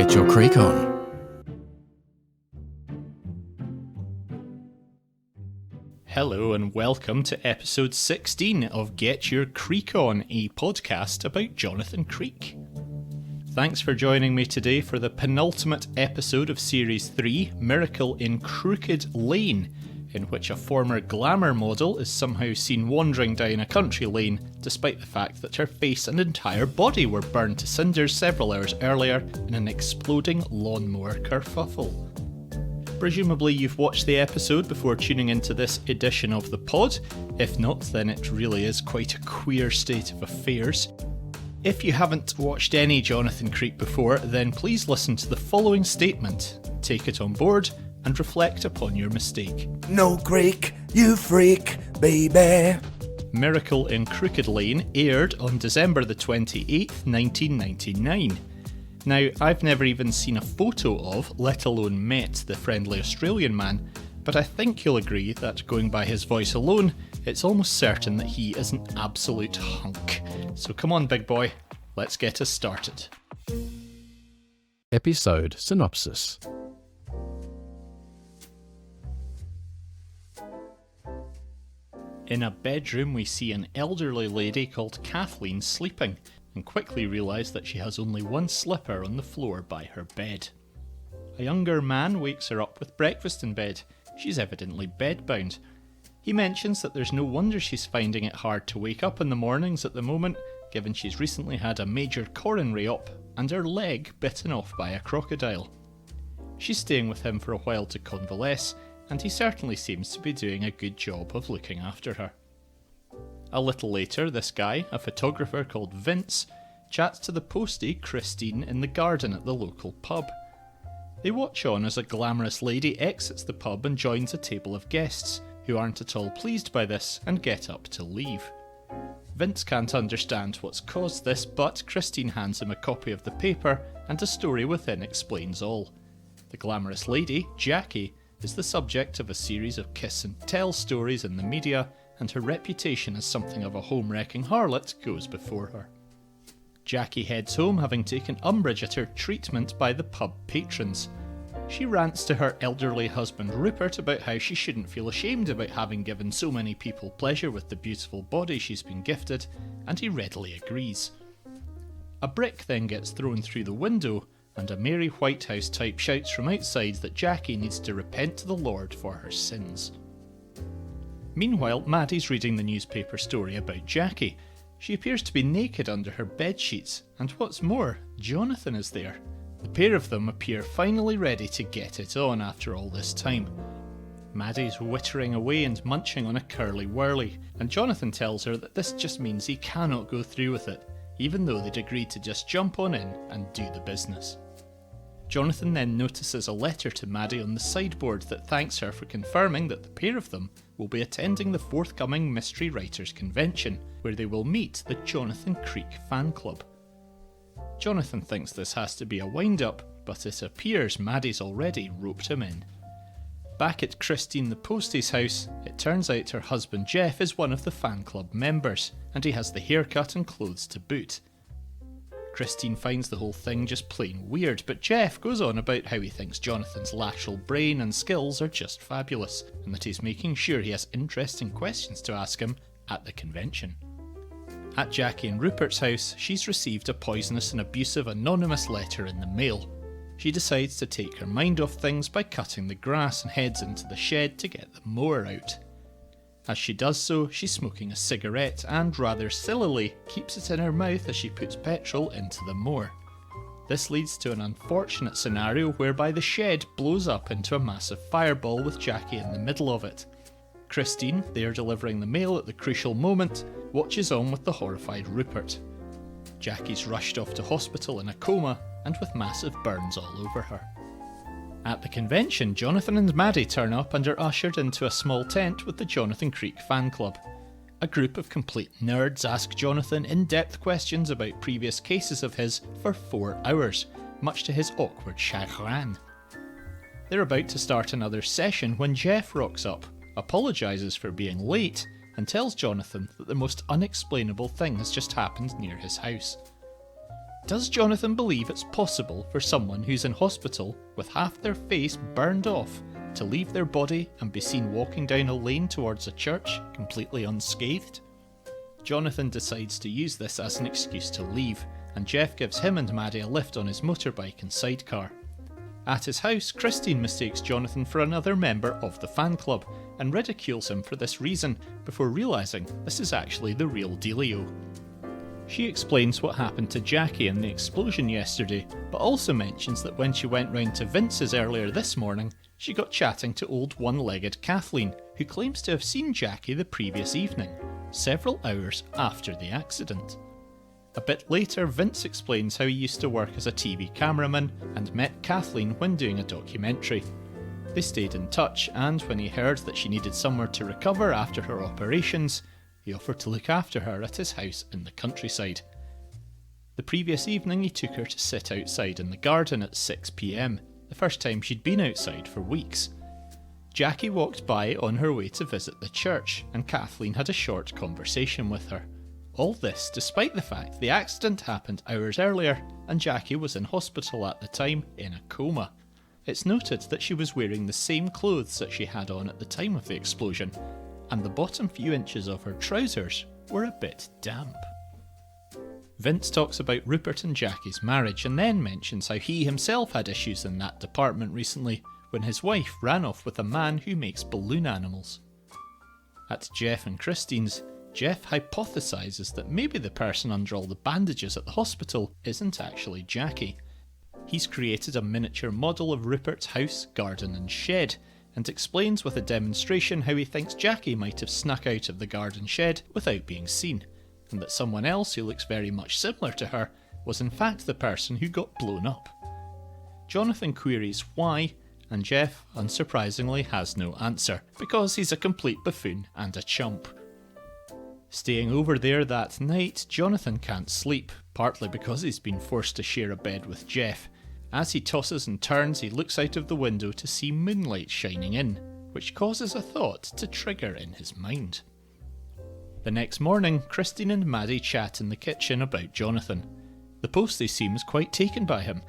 Get your creek on. Hello and welcome to episode 16 of Get Your Creek On, a podcast about Jonathan Creek. Thanks for joining me today for the penultimate episode of Series 3, Miracle in Crooked Lane, in which a former glamour model is somehow seen wandering down a country lane, despite the fact that her face and entire body were burned to cinders several hours earlier in an exploding lawnmower kerfuffle. Presumably you've watched the episode before tuning into this edition of the pod. If not, then it really is quite a queer state of affairs. If you haven't watched any Jonathan Creek before, then please listen to the following statement, take it on board, and reflect upon your mistake. No creek, you freak, baby. Miracle in Crooked Lane aired on December the 28th, 1999. Now, I've never even seen a photo of, let alone met, the friendly Australian man, but I think you'll agree that going by his voice alone, it's almost certain that he is an absolute hunk. So come on, big boy, let's get us started. Episode synopsis. In a bedroom, we see an elderly lady called Kathleen sleeping, and quickly realise that she has only one slipper on the floor by her bed. A younger man wakes her up with breakfast in bed. She's evidently bedbound. He mentions that there's no wonder she's finding it hard to wake up in the mornings at the moment, given she's recently had a major coronary op and her leg bitten off by a crocodile. She's staying with him for a while to convalesce, and he certainly seems to be doing a good job of looking after her. A little later, this guy, a photographer called Vince, chats to the postie Christine in the garden at the local pub. They watch on as a glamorous lady exits the pub and joins a table of guests, who aren't at all pleased by this and get up to leave. Vince can't understand what's caused this, but Christine hands him a copy of the paper, and a story within explains all. The glamorous lady, Jackie, is the subject of a series of kiss and tell stories in the media, and her reputation as something of a home-wrecking harlot goes before her. Jackie heads home having taken umbrage at her treatment by the pub patrons. She rants to her elderly husband Rupert about how she shouldn't feel ashamed about having given so many people pleasure with the beautiful body she's been gifted, and he readily agrees. A brick then gets thrown through the window, and a Mary Whitehouse type shouts from outside that Jackie needs to repent to the Lord for her sins. Meanwhile, Maddie's reading the newspaper story about Jackie. She appears to be naked under her bedsheets, and what's more, Jonathan is there. The pair of them appear finally ready to get it on after all this time. Maddie's wittering away and munching on a curly whirly, and Jonathan tells her that this just means he cannot go through with it, even though they'd agreed to just jump on in and do the business. Jonathan then notices a letter to Maddie on the sideboard that thanks her for confirming that the pair of them will be attending the forthcoming Mystery Writers Convention, where they will meet the Jonathan Creek fan club. Jonathan thinks this has to be a wind-up, but it appears Maddie's already roped him in. Back at Christine the postie's house, it turns out her husband Jeff is one of the fan club members, and he has the haircut and clothes to boot. Christine finds the whole thing just plain weird, but Jeff goes on about how he thinks Jonathan's lateral brain and skills are just fabulous, and that he's making sure he has interesting questions to ask him at the convention. At Jackie and Rupert's house, she's received a poisonous and abusive anonymous letter in the mail. She decides to take her mind off things by cutting the grass and heads into the shed to get the mower out. As she does so, she's smoking a cigarette and, rather sillily, keeps it in her mouth as she puts petrol into the mower. This leads to an unfortunate scenario whereby the shed blows up into a massive fireball with Jackie in the middle of it. Christine, there delivering the mail at the crucial moment, watches on with the horrified Rupert. Jackie's rushed off to hospital in a coma and with massive burns all over her. At the convention, Jonathan and Maddie turn up and are ushered into a small tent with the Jonathan Creek fan club. A group of complete nerds ask Jonathan in-depth questions about previous cases of his for 4 hours, much to his awkward chagrin. They're about to start another session when Jeff rocks up, apologises for being late, and tells Jonathan that the most unexplainable thing has just happened near his house. Does Jonathan believe it's possible for someone who's in hospital with half their face burned off to leave their body and be seen walking down a lane towards a church completely unscathed? Jonathan decides to use this as an excuse to leave, and Jeff gives him and Maddie a lift on his motorbike and sidecar. At his house, Christine mistakes Jonathan for another member of the fan club and ridicules him for this reason before realising this is actually the real dealio. She explains what happened to Jackie in the explosion yesterday, but also mentions that when she went round to Vince's earlier this morning, she got chatting to old one-legged Kathleen, who claims to have seen Jackie the previous evening, several hours after the accident. A bit later, Vince explains how he used to work as a TV cameraman and met Kathleen when doing a documentary. They stayed in touch, and when he heard that she needed somewhere to recover after her operations, he offered to look after her at his house in the countryside. The previous evening he took her to sit outside in the garden at 6 p.m, the first time she'd been outside for weeks. Jackie walked by on her way to visit the church, and Kathleen had a short conversation with her. All this despite the fact the accident happened hours earlier and Jackie was in hospital at the time in a coma. It's noted that she was wearing the same clothes that she had on at the time of the explosion, and the bottom few inches of her trousers were a bit damp. Vince talks about Rupert and Jackie's marriage and then mentions how he himself had issues in that department recently when his wife ran off with a man who makes balloon animals. At Jeff and Christine's, Jeff hypothesises that maybe the person under all the bandages at the hospital isn't actually Jackie. He's created a miniature model of Rupert's house, garden and shed, and explains with a demonstration how he thinks Jackie might have snuck out of the garden shed without being seen, and that someone else who looks very much similar to her was in fact the person who got blown up. Jonathan queries why, and Jeff, unsurprisingly, has no answer, because he's a complete buffoon and a chump. Staying over there that night, Jonathan can't sleep, partly because he's been forced to share a bed with Jeff. As he tosses and turns, he looks out of the window to see moonlight shining in, which causes a thought to trigger in his mind. The next morning, Christine and Maddie chat in the kitchen about Jonathan. The postie seems quite taken by him.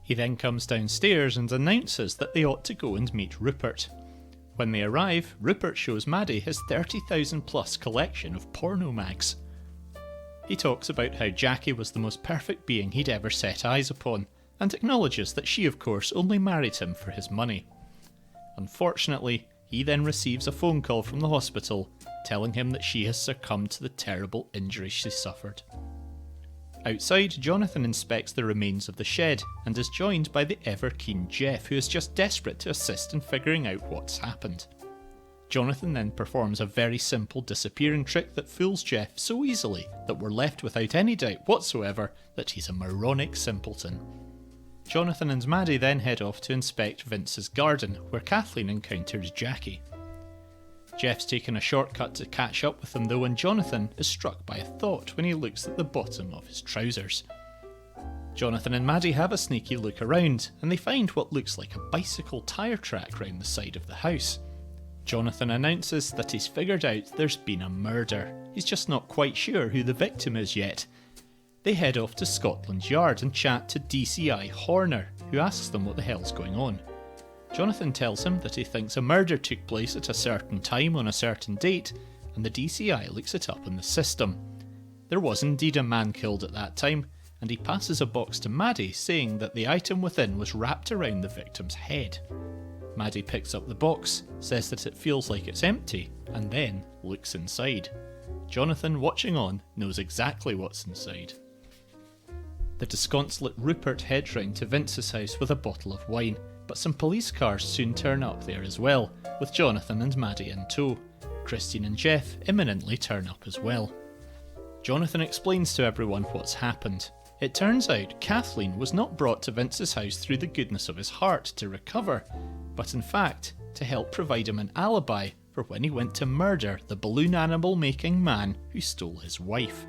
He then comes downstairs and announces that they ought to go and meet Rupert. When they arrive, Rupert shows Maddie his 30,000 plus collection of porno mags. He talks about how Jackie was the most perfect being he'd ever set eyes upon, and acknowledges that she of course only married him for his money. Unfortunately, he then receives a phone call from the hospital telling him that she has succumbed to the terrible injury she suffered. Outside, Jonathan inspects the remains of the shed and is joined by the ever-keen Jeff, who is just desperate to assist in figuring out what's happened. Jonathan then performs a very simple disappearing trick that fools Jeff so easily that we're left without any doubt whatsoever that he's a moronic simpleton. Jonathan and Maddie then head off to inspect Vince's garden, where Kathleen encounters Jackie. Jeff's taken a shortcut to catch up with him though, and Jonathan is struck by a thought when he looks at the bottom of his trousers. Jonathan and Maddie have a sneaky look around, and they find what looks like a bicycle tyre track round the side of the house. Jonathan announces that he's figured out there's been a murder. He's just not quite sure who the victim is yet. They head off to Scotland Yard and chat to DCI Horner, who asks them what the hell's going on. Jonathan tells him that he thinks a murder took place at a certain time on a certain date, and the DCI looks it up in the system. There was indeed a man killed at that time, and he passes a box to Maddie saying that the item within was wrapped around the victim's head. Maddie picks up the box, says that it feels like it's empty, and then looks inside. Jonathan, watching on, knows exactly what's inside. The disconsolate Rupert heads round to Vince's house with a bottle of wine, but some police cars soon turn up there as well, with Jonathan and Maddie in tow. Christine and Jeff imminently turn up as well. Jonathan explains to everyone what's happened. It turns out Kathleen was not brought to Vince's house through the goodness of his heart to recover, but in fact to help provide him an alibi for when he went to murder the balloon animal making man who stole his wife.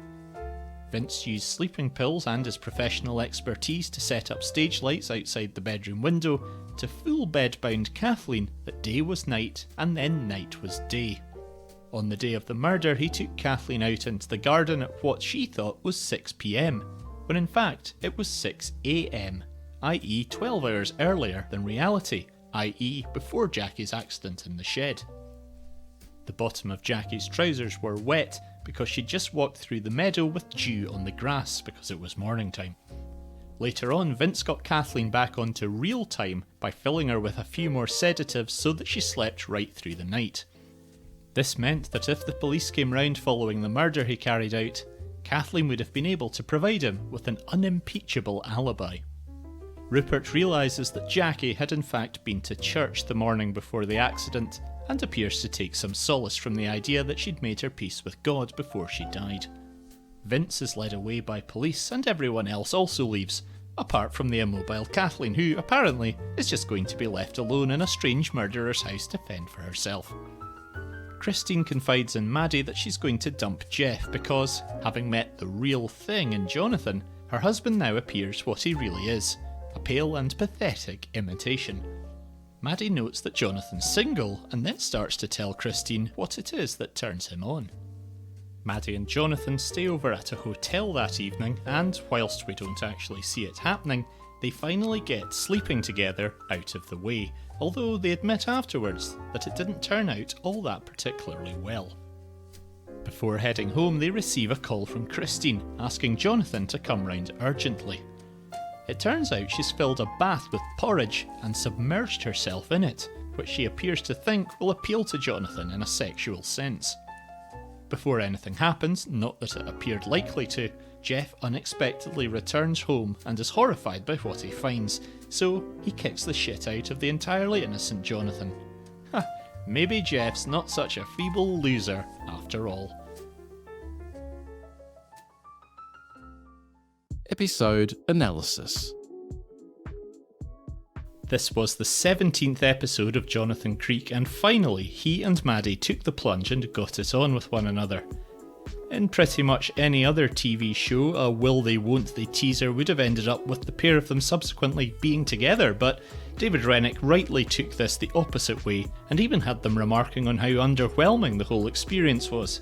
Vince used sleeping pills and his professional expertise to set up stage lights outside the bedroom window to fool bedbound Kathleen that day was night and then night was day. On the day of the murder, he took Kathleen out into the garden at what she thought was 6 p.m. when in fact it was 6 AM, i.e. 12 hours earlier than reality, i.e. before Jackie's accident in the shed. The bottom of Jackie's trousers were wet because she'd just walked through the meadow with dew on the grass because it was morning time. Later on, Vince got Kathleen back onto real time by filling her with a few more sedatives so that she slept right through the night. This meant that if the police came round following the murder he carried out, Kathleen would have been able to provide him with an unimpeachable alibi. Rupert realises that Jackie had in fact been to church the morning before the accident and appears to take some solace from the idea that she'd made her peace with God before she died. Vince is led away by police and everyone else also leaves, apart from the immobile Kathleen, who apparently is just going to be left alone in a strange murderer's house to fend for herself. Christine confides in Maddie that she's going to dump Jeff because, having met the real thing in Jonathan, her husband now appears what he really is, a pale and pathetic imitation. Maddie notes that Jonathan's single and then starts to tell Christine what it is that turns him on. Maddie and Jonathan stay over at a hotel that evening and, whilst we don't actually see it happening, they finally get sleeping together out of the way, although they admit afterwards that it didn't turn out all that particularly well. Before heading home, they receive a call from Christine asking Jonathan to come round urgently. It turns out she's filled a bath with porridge and submerged herself in it, which she appears to think will appeal to Jonathan in a sexual sense. Before anything happens, not that it appeared likely to, Jeff unexpectedly returns home and is horrified by what he finds, so he kicks the shit out of the entirely innocent Jonathan. Maybe Jeff's not such a feeble loser after all. Episode Analysis. This was the 17th episode of Jonathan Creek, and finally he and Maddie took the plunge and got it on with one another. In pretty much any other TV show, a will they won't they teaser would have ended up with the pair of them subsequently being together, but David Rennick rightly took this the opposite way and even had them remarking on how underwhelming the whole experience was.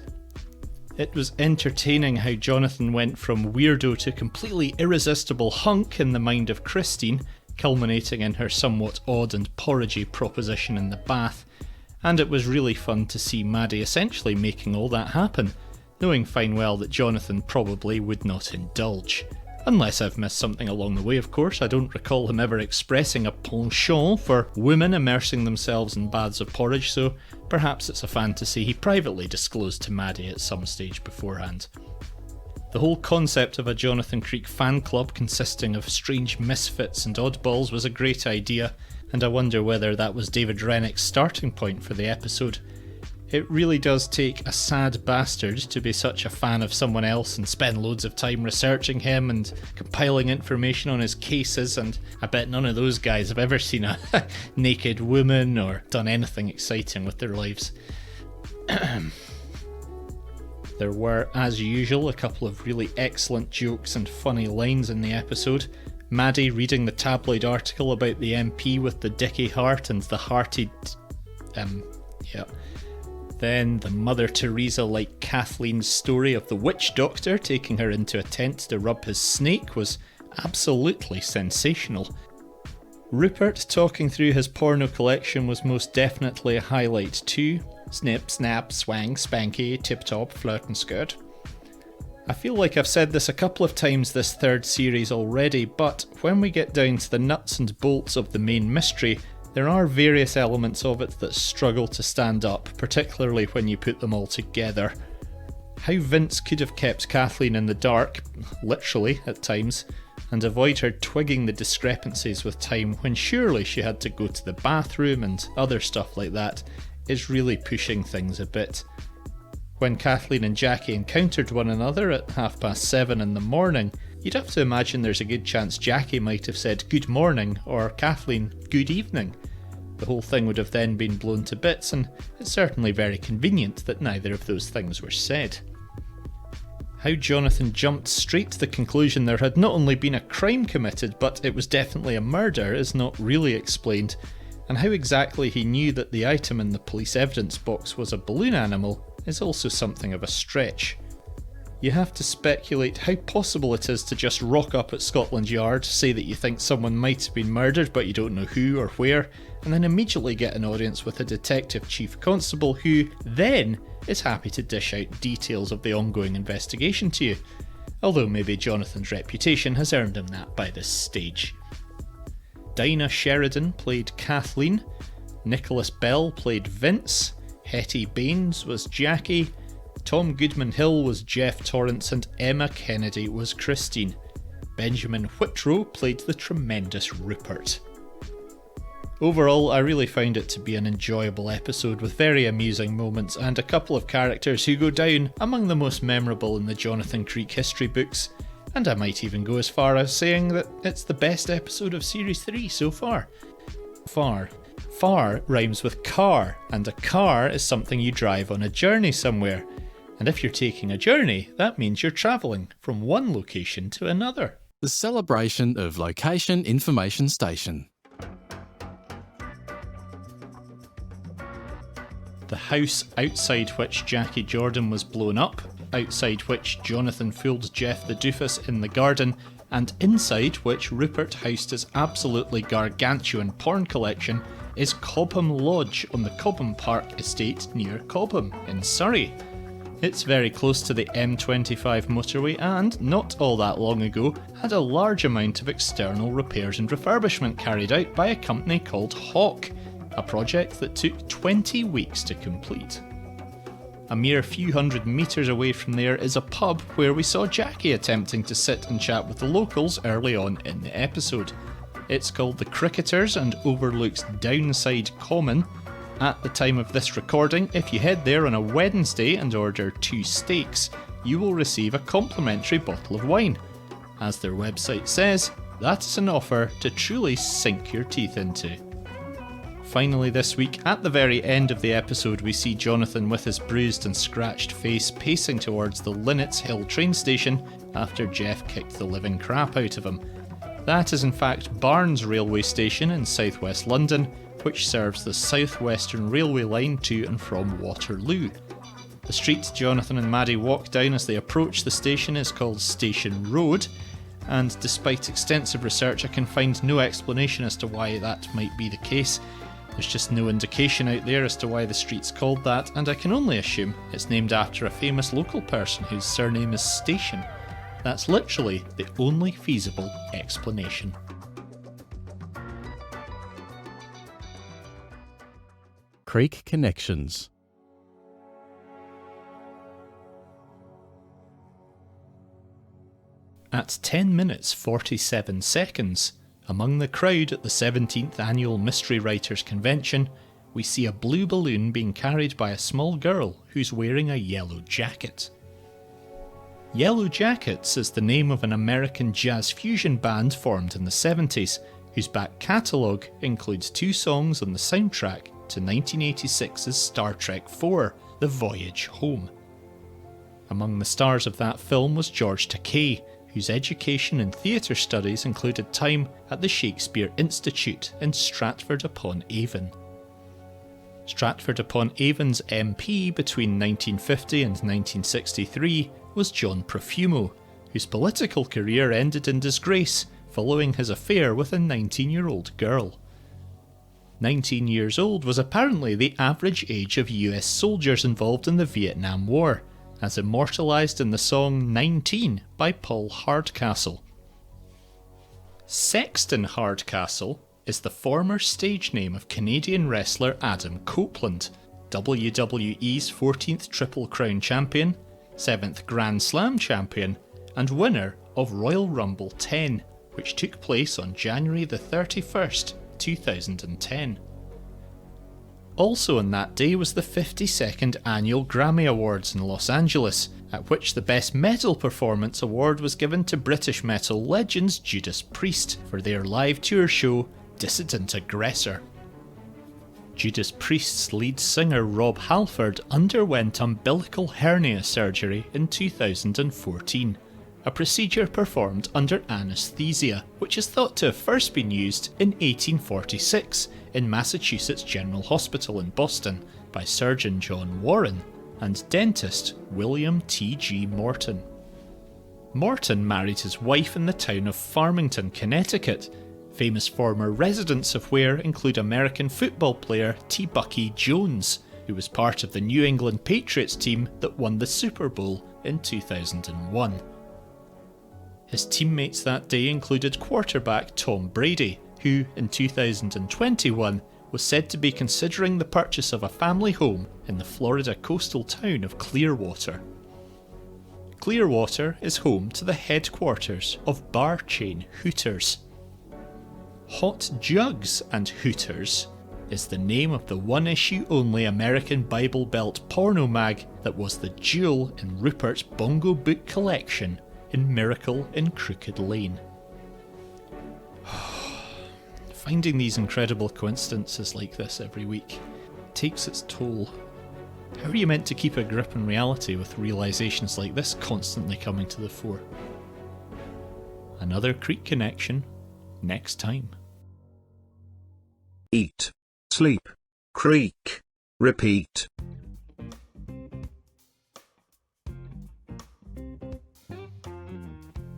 It was entertaining how Jonathan went from weirdo to completely irresistible hunk in the mind of Christine, culminating in her somewhat odd and porridgey proposition in the bath, and it was really fun to see Maddie essentially making all that happen, knowing fine well that Jonathan probably would not indulge. Unless I've missed something along the way, of course. I don't recall him ever expressing a penchant for women immersing themselves in baths of porridge, so perhaps it's a fantasy he privately disclosed to Maddie at some stage beforehand. The whole concept of a Jonathan Creek fan club consisting of strange misfits and oddballs was a great idea, and I wonder whether that was David Rennick's starting point for the episode. It really does take a sad bastard to be such a fan of someone else and spend loads of time researching him and compiling information on his cases, and I bet none of those guys have ever seen a naked woman or done anything exciting with their lives. There were, as usual, a couple of really excellent jokes and funny lines in the episode. Maddie reading the tabloid article about the MP with the dicky heart and the hearted... Then the Mother Teresa-like Kathleen's story of the witch doctor taking her into a tent to rub his snake was absolutely sensational. Rupert talking through his porno collection was most definitely a highlight too. Snip, snap, swang, spanky, tip-top, flirt and skirt. I feel like I've said this a couple of times this third series already, but when we get down to the nuts and bolts of the main mystery, there are various elements of it that struggle to stand up, particularly when you put them all together. How Vince could have kept Kathleen in the dark, literally at times, and avoid her twigging the discrepancies with time when surely she had to go to the bathroom and other stuff like that, is really pushing things a bit. When Kathleen and Jackie encountered one another at 7:30 in the morning, you'd have to imagine there's a good chance Jackie might have said good morning or Kathleen good evening. The whole thing would have then been blown to bits, and it's certainly very convenient that neither of those things were said. How Jonathan jumped straight to the conclusion there had not only been a crime committed, but it was definitely a murder is not really explained, and how exactly he knew that the item in the police evidence box was a balloon animal is also something of a stretch. You have to speculate how possible it is to just rock up at Scotland Yard, say that you think someone might have been murdered but you don't know who or where, and then immediately get an audience with a detective chief constable who then is happy to dish out details of the ongoing investigation to you. Although maybe Jonathan's reputation has earned him that by this stage. Dinah Sheridan played Kathleen, Nicholas Bell played Vince, Hetty Baines was Jackie, Tom Goodman-Hill was Jeff Torrance, and Emma Kennedy was Christine. Benjamin Whitrow played the tremendous Rupert. Overall, I really found it to be an enjoyable episode with very amusing moments and a couple of characters who go down among the most memorable in the Jonathan Creek history books, and I might even go as far as saying that it's the best episode of Series 3 so far. Far rhymes with car, and a car is something you drive on a journey somewhere. And if you're taking a journey, that means you're travelling from one location to another. The celebration of Location Information Station. The house outside which Jackie Jordan was blown up, outside which Jonathan fooled Jeff the Doofus in the garden, and inside which Rupert housed his absolutely gargantuan porn collection, is Cobham Lodge on the Cobham Park estate near Cobham in Surrey. It's very close to the M25 motorway and, not all that long ago, had a large amount of external repairs and refurbishment carried out by a company called Hawk, a project that took 20 weeks to complete. A mere few hundred metres away from there is a pub where we saw Jackie attempting to sit and chat with the locals early on in the episode. It's called the Cricketers and overlooks Downside Common. At the time of this recording, if you head there on a Wednesday and order 2 steaks, you will receive a complimentary bottle of wine. As their website says, that's an offer to truly sink your teeth into. Finally this week, at the very end of the episode, we see Jonathan with his bruised and scratched face pacing towards the Linnets Hill train station after Jeff kicked the living crap out of him. That is in fact Barnes railway station in southwest London, which serves the South Western Railway line to and from Waterloo. The street Jonathan and Maddie walk down as they approach the station is called Station Road, and despite extensive research I can find no explanation as to why that might be the case. There's just no indication out there as to why the street's called that, and I can only assume it's named after a famous local person whose surname is Station. That's literally the only feasible explanation. Creek Connections. At 10 minutes 47 seconds, among the crowd at the 17th Annual Mystery Writers Convention, we see a blue balloon being carried by a small girl who's wearing a yellow jacket. Yellow Jackets is the name of an American jazz fusion band formed in the 70s, whose back catalogue includes 2 songs on the soundtrack to 1986's Star Trek IV, The Voyage Home. Among the stars of that film was George Takei, whose education in theatre studies included time at the Shakespeare Institute in Stratford-upon-Avon. Stratford-upon-Avon's MP between 1950 and 1963 was John Profumo, whose political career ended in disgrace following his affair with a 19-year-old girl. 19 years old was apparently the average age of US soldiers involved in the Vietnam War, as immortalised in the song 19 by Paul Hardcastle. Sexton Hardcastle is the former stage name of Canadian wrestler Adam Copeland, WWE's 14th Triple Crown champion, 7th Grand Slam champion, and winner of Royal Rumble 10, which took place on January the 31st, 2010. Also on that day was the 52nd Annual Grammy Awards in Los Angeles, at which the Best Metal Performance Award was given to British metal legends Judas Priest for their live tour show Dissident Aggressor. Judas Priest's lead singer Rob Halford underwent umbilical hernia surgery in 2014, a procedure performed under anaesthesia, which is thought to have first been used in 1846 in Massachusetts General Hospital in Boston by surgeon John Warren and dentist William T.G. Morton. Morton married his wife in the town of Farmington, Connecticut, famous former residents of where include American football player T. Bucky Jones, who was part of the New England Patriots team that won the Super Bowl in 2001. His teammates that day included quarterback Tom Brady, who in 2021 was said to be considering the purchase of a family home in the Florida coastal town of Clearwater. Clearwater is home to the headquarters of bar chain Hooters. Hot Jugs and Hooters is the name of the one-issue only American Bible Belt porno mag that was the jewel in Rupert's Bongo Book collection in Miracle in Crooked Lane. Finding these incredible coincidences like this every week takes its toll. How are you meant to keep a grip on reality with realisations like this constantly coming to the fore? Another Creek connection next time. Eat, sleep, creak, repeat.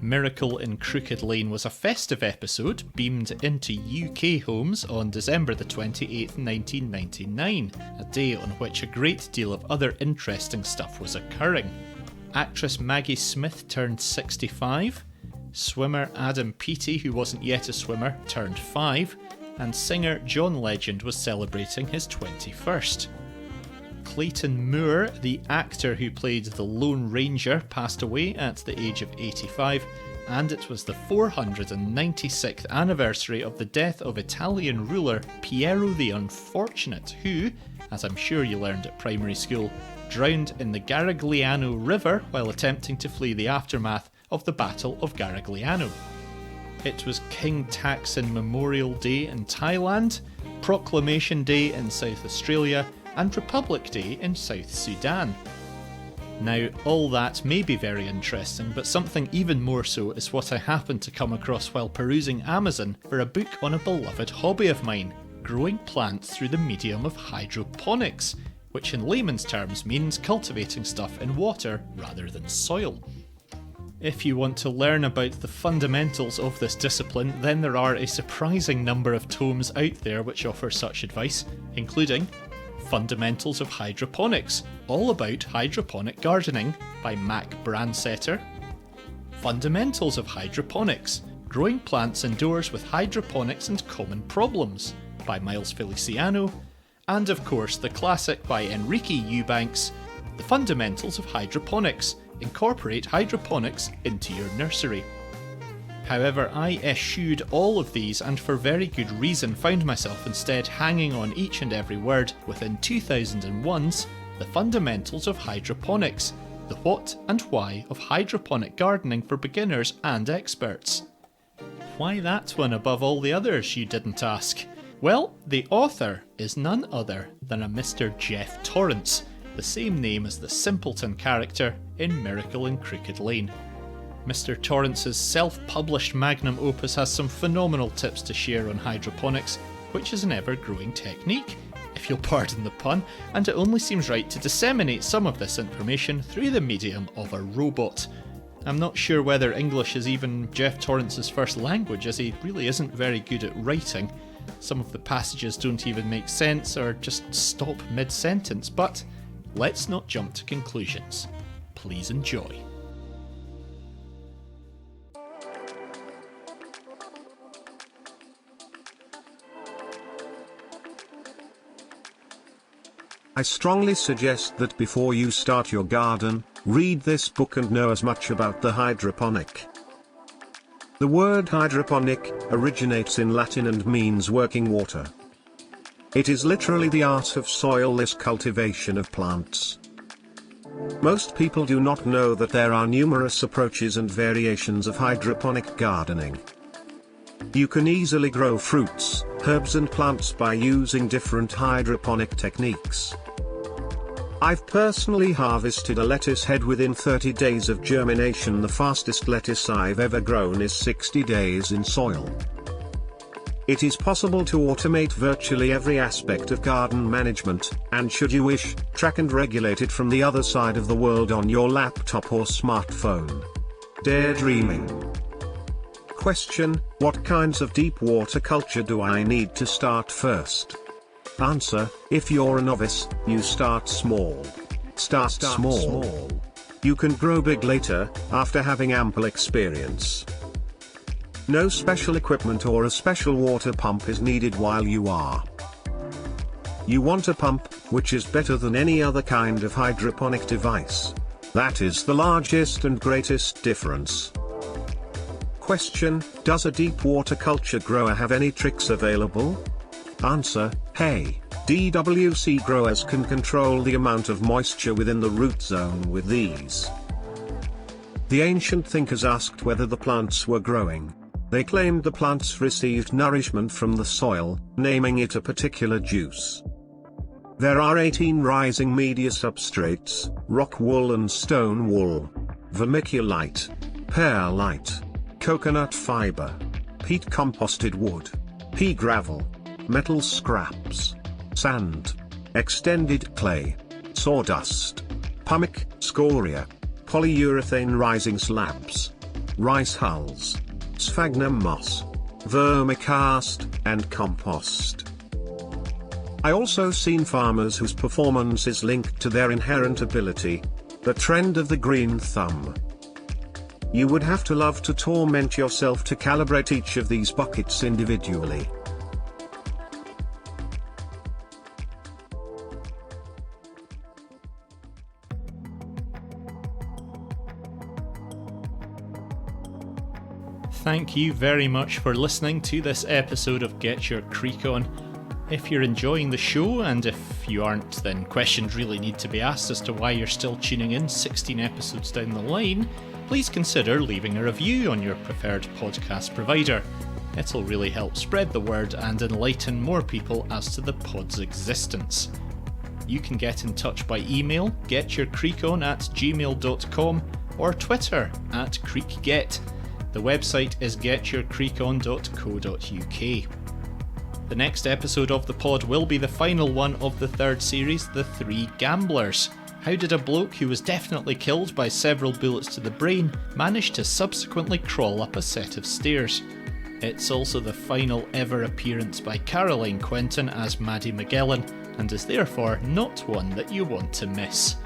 Miracle in Crooked Lane was a festive episode beamed into UK homes on December the 28th, 1999, a day on which a great deal of other interesting stuff was occurring. Actress Maggie Smith turned 65, swimmer Adam Peaty, who wasn't yet a swimmer, turned 5, and singer John Legend was celebrating his 21st. Clayton Moore, the actor who played the Lone Ranger, passed away at the age of 85, and it was the 496th anniversary of the death of Italian ruler Piero the Unfortunate, who, as I'm sure you learned at primary school, drowned in the Garigliano River while attempting to flee the aftermath of the Battle of Garigliano. It was King Taksin Memorial Day in Thailand, Proclamation Day in South Australia, and Republic Day in South Sudan. Now, all that may be very interesting, but something even more so is what I happened to come across while perusing Amazon for a book on a beloved hobby of mine, growing plants through the medium of hydroponics, which in layman's terms means cultivating stuff in water rather than soil. If you want to learn about the fundamentals of this discipline, then there are a surprising number of tomes out there which offer such advice, including Fundamentals of Hydroponics, all about hydroponic gardening by Mac Bransetter. Fundamentals of Hydroponics, growing plants indoors with hydroponics and common problems by Miles Feliciano. And of course the classic by Enrique Eubanks, The Fundamentals of Hydroponics, incorporate hydroponics into your nursery. However, I eschewed all of these and for very good reason found myself instead hanging on each and every word within 2001's The Fundamentals of Hydroponics, the what and why of hydroponic gardening for beginners and experts. Why that one above all the others, you didn't ask? Well, the author is none other than a Mr. Jeff Torrance, the same name as the simpleton character in Miracle in Crooked Lane. Mr. Torrance's self-published magnum opus has some phenomenal tips to share on hydroponics, which is an ever-growing technique, if you'll pardon the pun, and it only seems right to disseminate some of this information through the medium of a robot. I'm not sure whether English is even Jeff Torrance's first language, as he really isn't very good at writing. Some of the passages don't even make sense or just stop mid-sentence, but let's not jump to conclusions. Please enjoy. I strongly suggest that before you start your garden, read this book and know as much about the hydroponic. The word hydroponic originates in Latin and means working water. It is literally the art of soilless cultivation of plants. Most people do not know that there are numerous approaches and variations of hydroponic gardening. You can easily grow fruits, herbs and plants by using different hydroponic techniques. I've personally harvested a lettuce head within 30 days of germination. The fastest lettuce I've ever grown is 60 days in soil. It is possible to automate virtually every aspect of garden management, and should you wish, track and regulate it from the other side of the world on your laptop or smartphone. Daydreaming. Question: what kinds of deep water culture do I need to start first? Answer: if you're a novice, you start small. Start small. You can grow big later, after having ample experience. No special equipment or a special water pump is needed while you are. You want a pump, which is better than any other kind of hydroponic device. That is the largest and greatest difference. Question: does a deep water culture grower have any tricks available? Answer: hey, DWC growers can control the amount of moisture within the root zone with these. The ancient thinkers asked whether the plants were growing. They claimed the plants received nourishment from the soil, naming it a particular juice. There are 18 rising media substrates: rock wool and stone wool, vermiculite, perlite, coconut fiber, peat composted wood, pea gravel, metal scraps, sand, extended clay, sawdust, pumic, scoria, polyurethane rising slabs, rice hulls, sphagnum moss, vermicast, and compost. I also seen farmers whose performance is linked to their inherent ability, the trend of the green thumb. You would have to love to torment yourself to calibrate each of these buckets individually. Thank you very much for listening to this episode of Get Your Creek On. If you're enjoying the show, and if you aren't, then questions really need to be asked as to why you're still tuning in 16 episodes down the line, please consider leaving a review on your preferred podcast provider. It'll really help spread the word and enlighten more people as to the pod's existence. You can get in touch by email, getyourcreekon@gmail.com, or Twitter @creekget. The website is getyourcreekon.co.uk. The next episode of the pod will be the final one of the third series, The Three Gamblers. How did a bloke who was definitely killed by several bullets to the brain manage to subsequently crawl up a set of stairs? It's also the final ever appearance by Caroline Quentin as Maddie Magellan, and is therefore not one that you want to miss.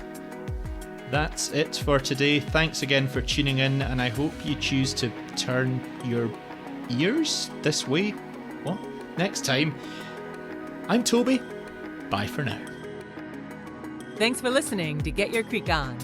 That's it for today. Thanks again for tuning in, and I hope you choose to turn your ears this way. What? Next time. I'm Toby. Bye for now. Thanks for listening to Get Your Creek On.